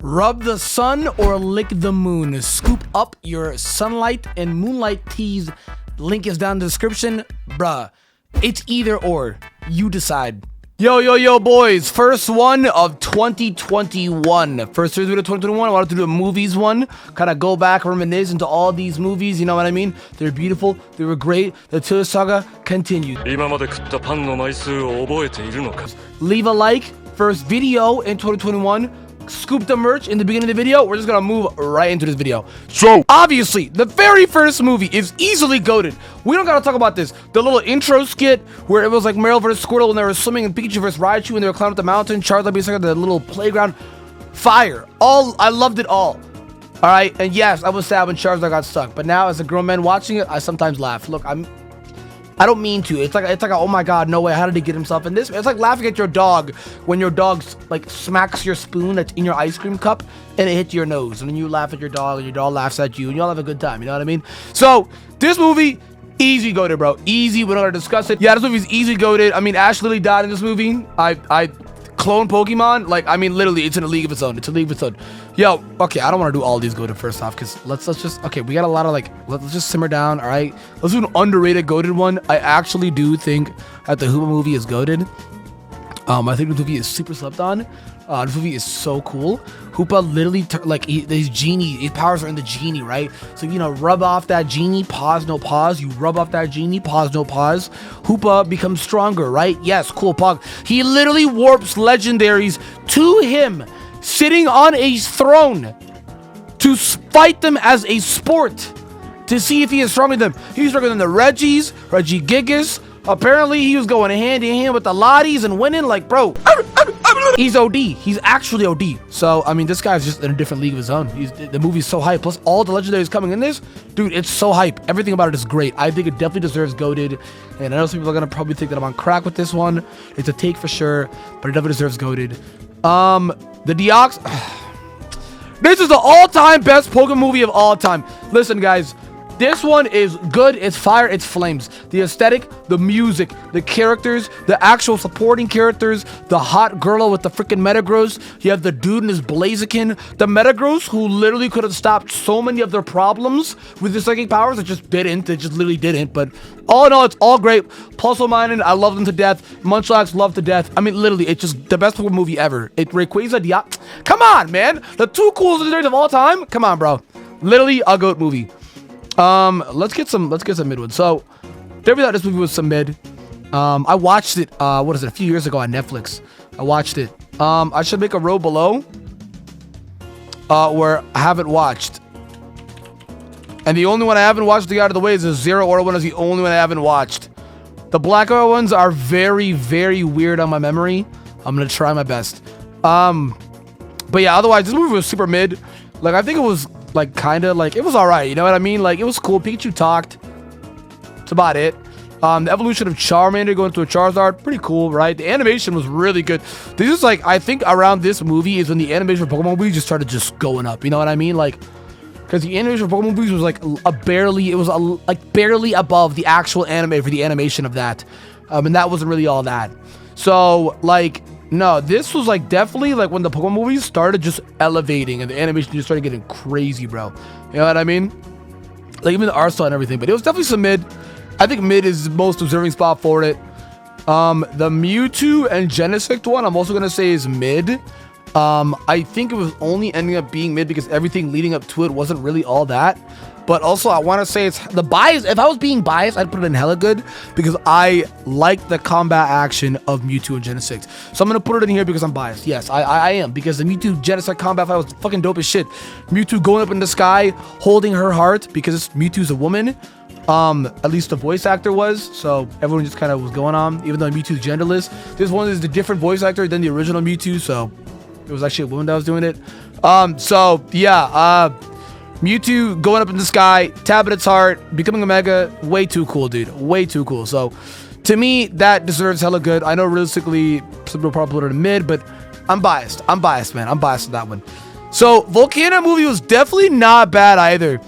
Rub the sun or lick the moon. Scoop up your sunlight and moonlight teas. Link is down in the description. Bruh, it's either or. You decide. Yo, boys. First one of 2021. First video of 2021. I wanted to do a movies one. Kind of go back, reminisce into all these movies. You know what I mean? They're beautiful. They were great. The Tour Saga continues. Leave a like. First video in 2021. Scoop the merch in the beginning of the video. We're just gonna move right into this video. So obviously the very first movie is easily goated. We don't gotta talk about this. The little intro skit where it was like Meryl versus Squirtle and they were swimming, and Pikachu versus Raichu and they were climbing up the mountain. Charizard basically the little playground. Fire. I loved it all. Alright, and yes, I was sad when Charizard got stuck, but now as a grown man watching it, I sometimes laugh. Look, I don't mean to. It's like a, oh my god, no way, how did he get himself in this? It's like laughing at your dog when your dog like smacks your spoon that's in your ice cream cup and it hits your nose, and then you laugh at your dog and your dog laughs at you and you all have a good time, you know what I mean? So this movie, easy goated, bro. Easy, we don't gotta discuss it. Yeah, this movie's easy goated. I mean, Ash Lily died in this movie. I clone Pokemon, like, I mean, literally, it's in a league of its own. It's a league of its own. Yo, okay, I don't want to do all these goated first off, because let's just, okay, we got a lot of, like, let's just simmer down, all right? Let's do an underrated goated one. I actually do think that the Hoopa movie is goated. I think the movie is super slept on. This movie is so cool. Hoopa literally, his genie, his powers are in the genie, right? So, you know, rub off that genie, pause, no pause. You rub off that genie, pause, no pause. Hoopa becomes stronger, right? Yes, cool, Pog. He literally warps legendaries to him, sitting on a throne, to fight them as a sport, to see if he is stronger than them. He's stronger than the Regigigas. Apparently, he was going hand in hand with the Lotties and winning, like, bro. He's OD. He's actually OD. So, I mean, this guy's just in a different league of his own. The movie's so hype. Plus, all the legendaries coming in this, dude, it's so hype. Everything about it is great. I think it definitely deserves goated. And I know some people are going to probably think that I'm on crack with this one. It's a take for sure, but it definitely deserves goated. The Deox. This is the all-time best Pokemon movie of all time. Listen, guys. This one is good, it's fire, it's flames. The aesthetic, the music, the characters, the actual supporting characters, the hot girl with the freaking Metagross. You have the dude in his Blaziken. The Metagross, who literally could have stopped so many of their problems with their psychic powers. It just didn't. It just literally didn't. But all in all, it's all great. Pulsominin, I love them to death. Munchlax, love to death. I mean, literally, it's just the best Pokemon movie ever. Rayquaza, come on, man. The two coolest legendaries of all time. Come on, bro. Literally a GOAT movie. Let's get some mid ones. So there we thought this movie was some mid. I watched it, a few years ago on Netflix. I watched it. I should make a row below where I haven't watched. And the only one I haven't watched to get out of the way is the Zero Aura one. Is the only one I haven't watched. The Black Aura ones are very, very weird on my memory. I'm gonna try my best. But yeah, otherwise this movie was super mid. Like, I think it was like kind of like, it was all right, you know what I mean? Like, it was cool. Pikachu talked. That's about it. The evolution of Charmander going to a Charizard, pretty cool, right? The animation was really good. This is like, I think around this movie is when the animation for Pokemon movies just started just going up, you know what I mean? Like, because the animation for Pokemon movies was like barely above the actual anime for the animation of that, and that wasn't really all that. So like, no, this was like definitely like when the Pokemon movies started just elevating and the animation just started getting crazy, bro. You know what I mean? Like, even the art style and everything. But it was definitely some mid. I think mid is the most observing spot for it. The Mewtwo and Genesect one, I'm also gonna say is mid. I think it was only ending up being mid because everything leading up to it wasn't really all that. But also, I want to say it's the bias. If I was being biased, I'd put it in hella good because I like the combat action of Mewtwo and Genesect. So I'm going to put it in here because I'm biased. Yes, I am, because the Mewtwo Genesect combat fight was fucking dope as shit. Mewtwo going up in the sky, holding her heart because Mewtwo's a woman. At least the voice actor was. So everyone just kind of was going on, even though Mewtwo's genderless. This one is the different voice actor than the original Mewtwo. So it was actually a woman that was doing it. So yeah, Mewtwo going up in the sky, tapping its heart, becoming a mega, way too cool, dude. Way too cool. So, to me, that deserves hella good. I know realistically, some people probably put it in mid, but I'm biased. I'm biased, man. I'm biased with that one. So, Volcano movie was definitely not bad either.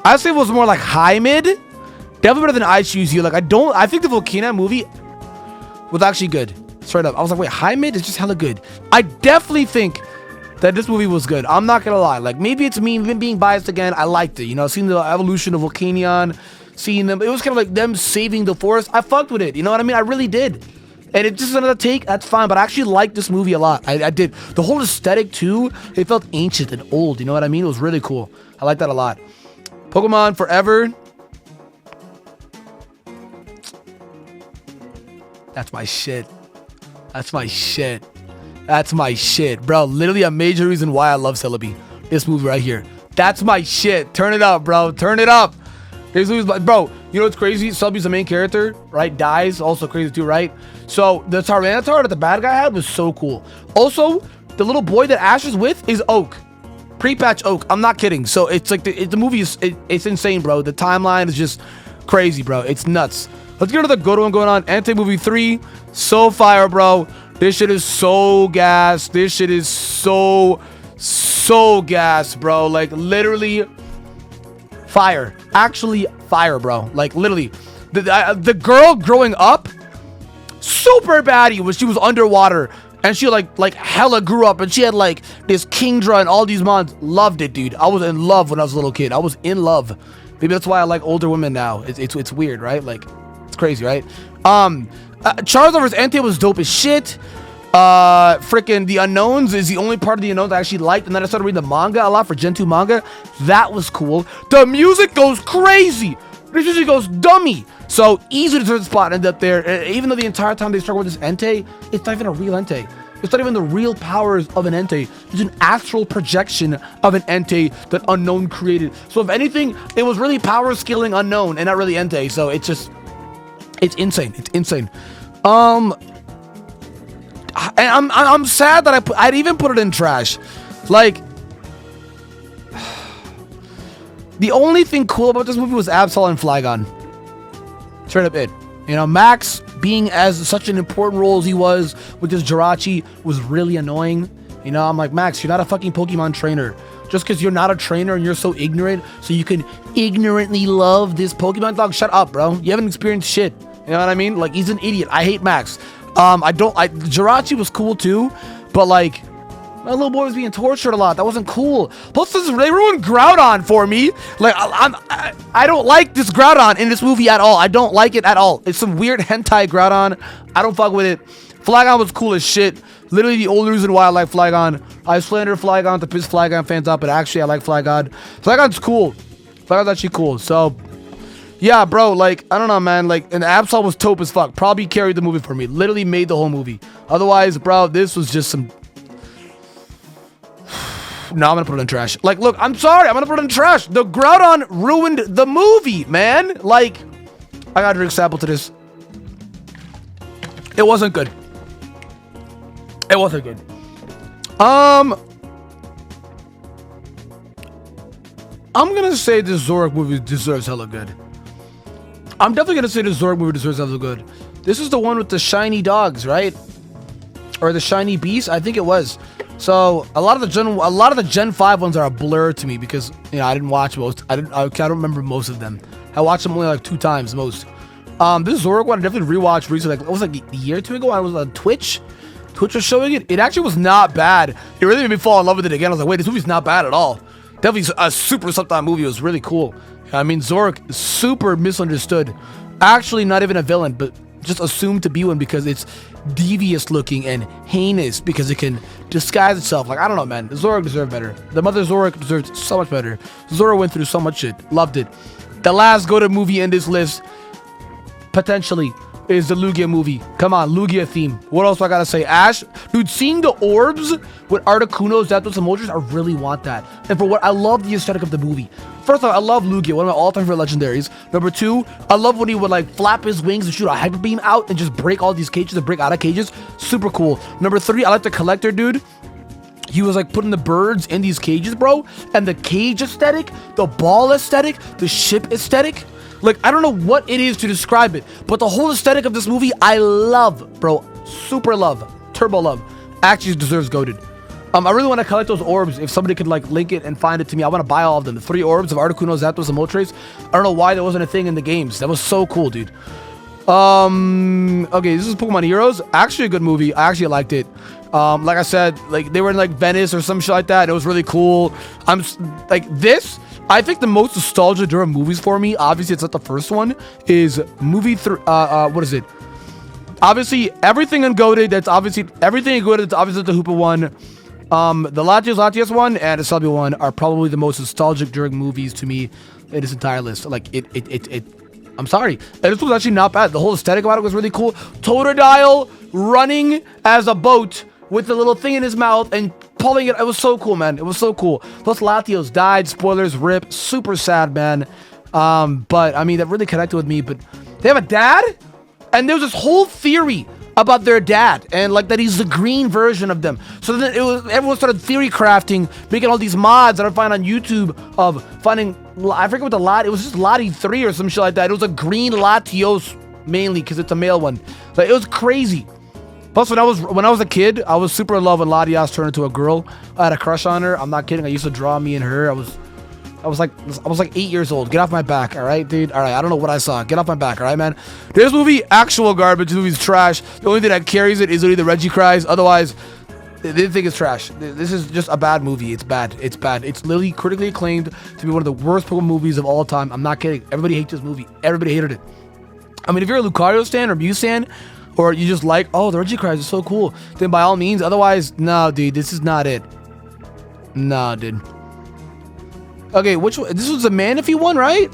I'd say it was more like high mid. Definitely better than I Choose You. Like, I think the Volcano movie was actually good. Straight up. I was like, wait, high mid is just hella good. I definitely think that this movie was good. I'm not gonna lie. Like, maybe it's me being biased again. I liked it. You know, seeing the evolution of Volcanion, seeing them. It was kind of like them saving the forest. I fucked with it. You know what I mean? I really did. And it's just another take. That's fine. But I actually liked this movie a lot. I did. The whole aesthetic too. It felt ancient and old. You know what I mean? It was really cool. I like that a lot. Pokemon Forever. That's my shit. That's my shit. That's my shit, bro. Literally a major reason why I love Celebi. This movie right here. That's my shit. Turn it up, bro. Turn it up. This movie's like, bro, you know what's crazy? Celebi's the main character, right? Dies. Also crazy too, right? So the Tyranitar that the bad guy had was so cool. Also, the little boy that Ash is with is Oak. Pre-patch Oak. I'm not kidding. So it's like the movie is it's insane, bro. The timeline is just crazy, bro. It's nuts. Let's get to the good one going on. Entei movie 3. So fire, bro. This shit is so gas. This shit is so gas, bro. Like, literally fire. Actually fire, bro. Like, literally. The girl growing up, super baddie when she was underwater. And she, like hella grew up. And she had, like, this Kingdra and all these mons. Loved it, dude. I was in love when I was a little kid. I was in love. Maybe that's why I like older women now. It's weird, right? Like, it's crazy, right? Charizard vs. Entei was dope as shit. Freaking The Unknowns is the only part of The Unknowns I actually liked, and then I started reading the manga a lot for Gen 2 manga. That was cool. The music goes crazy. This music goes dummy. So easy to turn the spot end up there. Even though the entire time they struggle with this Entei, it's not even a real Entei. It's not even the real powers of an Entei. It's an astral projection of an Entei that Unknown created. So if anything, it was really power scaling Unknown and not really Entei. So it's just, it's insane. It's insane. And I'm sad that I'd even put it in trash. Like, the only thing cool about this movie was Absol and Flygon. Straight up it. You know, Max being as such an important role as he was with this Jirachi was really annoying. You know, I'm like, Max, you're not a fucking Pokemon trainer. Just because you're not a trainer and you're so ignorant, so you can ignorantly love this Pokemon dog. Shut up, bro. You haven't experienced shit. You know what I mean? Like, he's an idiot. I hate Max. Jirachi was cool too, but like, my little boy was being tortured a lot. That wasn't cool. Plus, they ruined Groudon for me. Like, I don't like this Groudon in this movie at all. I don't like it at all. It's some weird hentai Groudon. I don't fuck with it. Flygon was cool as shit. Literally the only reason why I like Flygon. I slander Flygon to piss Flygon fans up, but actually I like Flygon. Flygon's cool. Flygon's actually cool. So, yeah, bro, like, I don't know, man. Like, and Absol was dope as fuck. Probably carried the movie for me. Literally made the whole movie. Otherwise, bro, this was just some... No, I'm gonna put it in trash. Like, look, I'm sorry. I'm gonna put it in trash. The Groudon ruined the movie, man. Like, I gotta drink sample to this. It wasn't good. It wasn't good. I'm gonna say this Zorak movie deserves hella good. I'm definitely gonna say this Zorak movie deserves hella good. This is the one with the shiny dogs, right? Or the shiny beast? I think it was. So a lot of the Gen 5 ones are a blur to me because, you know, I didn't watch most. I don't remember most of them. I watched them only like 2 times most. This Zorak one I definitely rewatched recently. Like, it was like a year or 2 ago. I was on Twitch. Twitch was showing it. It actually was not bad. It really made me fall in love with it again. I was like, wait, this movie's not bad at all. Definitely a super something movie. It was really cool. I mean, Zorak is super misunderstood. Actually, not even a villain, but just assumed to be one because it's devious looking and heinous because it can disguise itself. Like, I don't know, man. Zorak deserved better. The mother Zorak deserved so much better. Zora went through so much shit. Loved it. The last go-to movie in this list, potentially, is the Lugia movie. Come on, Lugia theme. What else do I gotta say? Ash, dude, seeing the orbs with Articuno's, Zapdos, and Moltres, I really want that. And for what I love the aesthetic of the movie. First off, I love Lugia, one of my all-time favorite legendaries. Number 2, I love when he would like flap his wings and shoot a hyper beam out and just break all these cages and break out of cages. Super cool. Number 3, I like the Collector, dude. He was like putting the birds in these cages, bro. And the cage aesthetic, the ball aesthetic, the ship aesthetic. Like, I don't know what it is to describe it, but the whole aesthetic of this movie, I love, bro. Super love. Turbo love. Actually deserves goated. I really want to collect those orbs. If somebody could, like, link it and find it to me, I want to buy all of them. The 3 orbs of Articuno, Zapdos, and Moltres. I don't know why that wasn't a thing in the games. That was so cool, dude. Okay, this is Pokemon Heroes. Actually a good movie. I actually liked it. Like I said, like they were in like Venice or some shit like that. It was really cool. I'm like this. I think the most nostalgia during movies for me, obviously it's not the first one, is movie what is it? Obviously everything ungoated. That's obviously everything ungoated. That's obviously the Hoopa one. The Latias one and the Selby one are probably the most nostalgic during movies to me in this entire list. Like it I'm sorry. And this was actually not bad. The whole aesthetic about it was really cool. Totodile running as a boat with the little thing in his mouth and pulling it. It was so cool, man. It was so cool. Those Latios died. Spoilers, rip. Super sad, man. But I mean, that really connected with me. But they have a dad? And there was this whole theory about their dad and like that he's the green version of them. So then everyone started theory crafting, making all these mods that I find on YouTube of finding, I forget what the lot, it was just Lottie 3 or some shit like that. It was a green Latios mainly because it's a male one. Like it was crazy. Plus, when I was a kid, I was super in love when Latias turned into a girl. I had a crush on her. I'm not kidding. I used to draw me and her. I was like 8 years old. Get off my back, all right, dude? All right, I don't know what I saw. Get off my back, all right, man? This movie, actual garbage. This movie's trash. The only thing that carries it is really the Reggie cries. Otherwise, they think it's trash. This is just a bad movie. It's bad. It's bad. It's literally critically acclaimed to be one of the worst Pokemon movies of all time. I'm not kidding. Everybody hates this movie. Everybody hated it. I mean, if you're a Lucario stan or Mew stan, or you just like, oh, the Reggie cries is so cool, then by all means. Otherwise, no, dude, this is not it. No, dude. Okay, which one? This was the Manaphy one, right?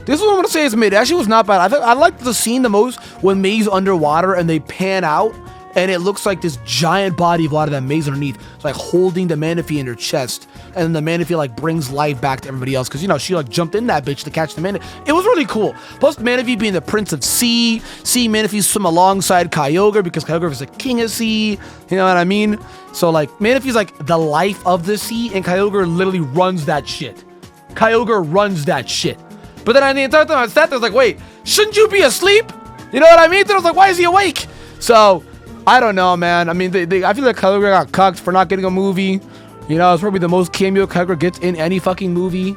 This one I'm gonna say is mid. It actually was not bad. I liked the scene the most when May's underwater and they pan out and it looks like this giant body of water that May's underneath. It's like holding the Manaphy in her chest, and then the Manaphy like brings life back to everybody else because you know she like jumped in that bitch to catch the Manaphy. It was really cool. Plus Manaphy being the Prince of Sea, seeing Manaphy swim alongside Kyogre because Kyogre is the King of Sea. You know what I mean? So like Manaphy's like the life of the sea, and Kyogre literally runs that shit. Kyogre runs that shit. But then the entire time I sat there, I was like, wait, shouldn't you be asleep? You know what I mean? Then I was like, why is he awake? So I don't know, man. I mean, I feel like Kyogre got cucked for not getting a movie. You know, it's probably the most cameo Kyogre gets in any fucking movie.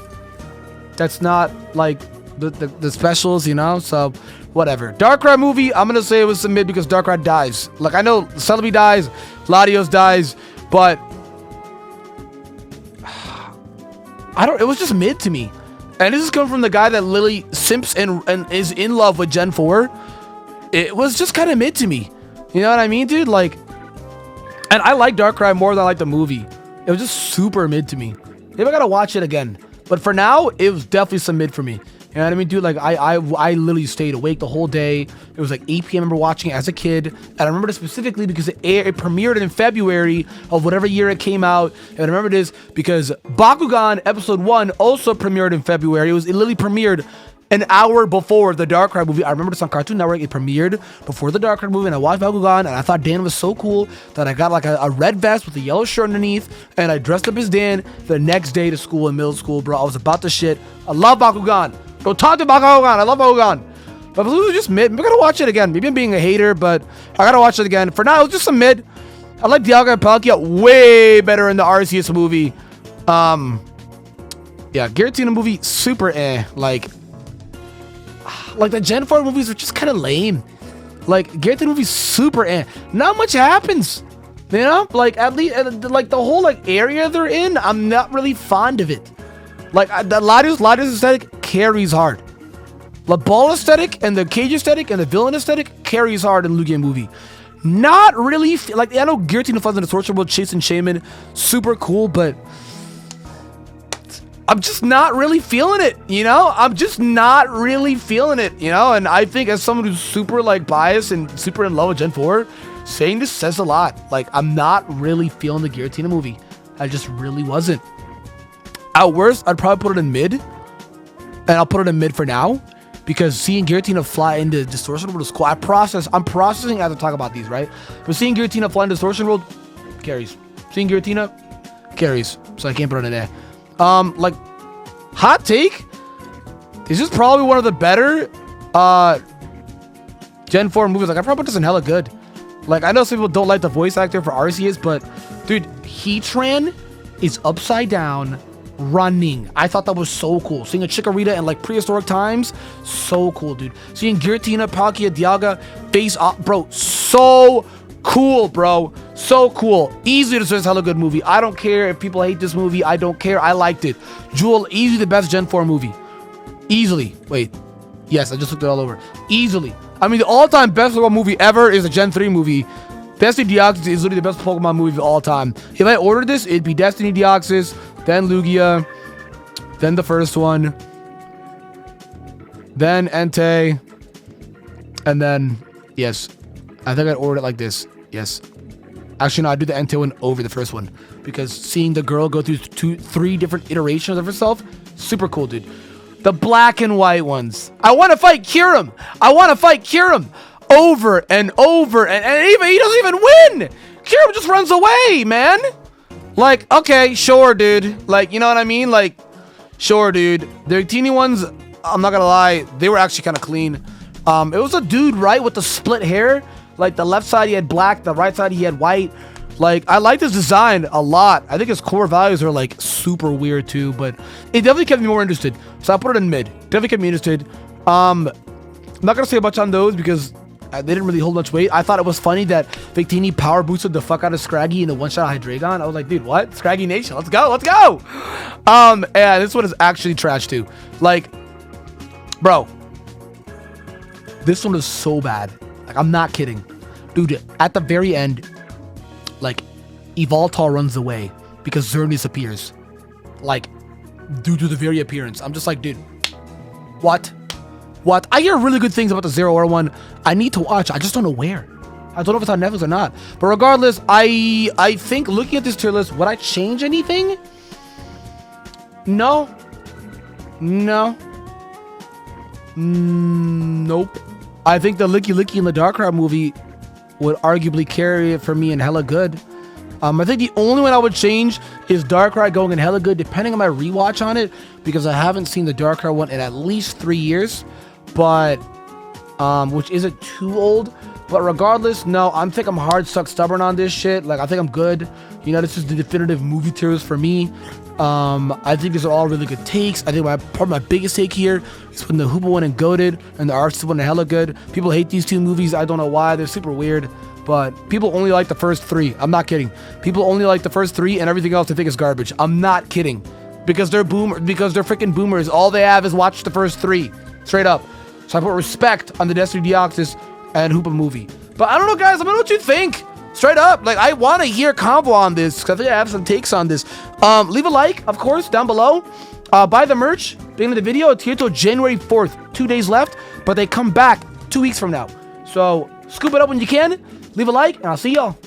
That's not like the specials, you know? So whatever. Darkrai movie, I'm gonna say it was a mid because Darkrai dies. Like I know Celebi dies, Latios dies, but it was just mid to me. And this is coming from the guy that literally simps and is in love with Gen 4. It was just kind of mid to me. You know what I mean, dude? Like, and I like Darkrai more than I like the movie. It was just super mid to me. Maybe I gotta watch it again. But for now, it was definitely some mid for me. You know what I mean, dude? Like, I literally stayed awake the whole day. It was like 8 p.m. I remember watching it as a kid. And I remember this specifically because it premiered in February of whatever year it came out. And I remember this because Bakugan Episode 1 also premiered in February. It literally premiered an hour before the Darkrai movie. I remember this on Cartoon Network. It premiered before the Darkrai movie, and I watched Bakugan, and I thought Dan was so cool that I got like a red vest with a yellow shirt underneath, and I dressed up as Dan the next day to school in middle school, bro. I was about to shit. I love Bakugan. Go talk to Bakugan. I love Bakugan. But it was just mid. Maybe I gotta watch it again. Maybe I'm being a hater, but I gotta watch it again. For now, it was just some mid. I like Dialga and Palkia way better in the Arceus movie. Yeah, Giratina movie, super like the Gen 4 movies are just kind of lame. Like Giratina movie, super not much happens. You know, like at least like the whole like area they're in, I'm not really fond of it. Like the Latios aesthetic carries hard. The ball aesthetic and the cage aesthetic and the villain aesthetic carries hard in Lugia movie. Not really like I know Giratina flies in the Sorcerer World chasing Shaman, super cool, but I'm just not really feeling it, you know? I'm just not really feeling it, you know? And I think as someone who's super like biased and super in love with Gen 4, saying this says a lot. Like I'm not really feeling the Giratina movie. I just really wasn't. At worst, I'd probably put it in mid. And I'll put it in mid for now. Because seeing Giratina fly into Distortion World is cool. I'm processing as I talk about these, right? But seeing Giratina fly into Distortion World carries. Seeing Giratina carries. So I can't put it in there. Like, hot take, this is probably one of the better, Gen 4 movies. Like, I probably put this in hella good. Like, I know some people don't like the voice actor for Arceus, but, dude, Heatran is upside down, running. I thought that was so cool. Seeing a Chikorita in, like, prehistoric times, so cool, dude. Seeing Giratina, Palkia, Dialga face off, bro, so Cool, bro. So cool. Easily deserves a hella good movie. I don't care if people hate this movie. I don't care. I liked it. Jewel, easily the best Gen 4 movie. Easily. Wait. Yes, I just looked it all over. Easily. I mean, the all-time best Pokemon movie ever is a Gen 3 movie. Destiny Deoxys is literally the best Pokemon movie of all time. If I ordered this, it'd be Destiny Deoxys, then Lugia, then the first one, then Entei, and then, yes, I think I'd order it like this. Yes. Actually, no, I'd do the Entei one over the first one, because seeing the girl go through 3 different iterations of herself, super cool, dude. The black and white ones. I want to fight Kyurem. I want to fight Kyurem. Over and over, and even he doesn't even win. Kyurem just runs away, man. Like, okay, sure, dude. Like, you know what I mean? Like, sure, dude. The teeny ones, I'm not gonna lie, they were actually kind of clean. It was a dude, right, with the split hair. Like, the left side he had black, the right side he had white. Like, I like this design a lot. I think his core values are like super weird too, but it definitely kept me more interested. So I put it in mid. Definitely kept me interested. I'm not gonna say much on those because they didn't really hold much weight. I thought it was funny that Victini power boosted the fuck out of Scraggy in the one-shot Hydreigon. I was like, dude, what? Scraggy Nation, let's go, let's go! And this one is actually trash too. Like, bro, this one is so bad. Like, I'm not kidding. Dude, at the very end, like, Evoltal runs away because Xerneas appears. Like, due to the very appearance. I'm just like, dude, what? What? I hear really good things about the Zero Hour one. I need to watch. I just don't know where. I don't know if it's on Netflix or not. But regardless, I think looking at this tier list, would I change anything? No. No. Nope. I think the Licky Licky and the Darkrai movie would arguably carry it for me in hella good. I think the only one I would change is Darkrai going in hella good, depending on my rewatch on it, because I haven't seen the Darkrai one in at least 3 years. But which isn't too old, but regardless, no, I think I'm hard stuck stubborn on this shit. Like, I think I'm good. You know, this is the definitive movie tiers for me. I think these are all really good takes. I think probably my biggest take here is when the Hoopa one and Goated and the Arceus one are hella good. People hate these 2 movies. I don't know why. They're super weird, but people only like the first 3. I'm not kidding. People only like the first 3, and everything else they think is garbage. I'm not kidding, because they're freaking boomers. All they have is watch the first 3, straight up. So I put respect on the Destiny Deoxys and Hoopa movie. But I don't know, guys. Let me know what you think. Straight up. Like, I want to hear convo on this, because I think I have some takes on this. Leave a like, of course, down below. Buy the merch. Beginning of the video. It's here till January 4th. 2 days left. But they come back 2 weeks from now. So scoop it up when you can. Leave a like, and I'll see y'all.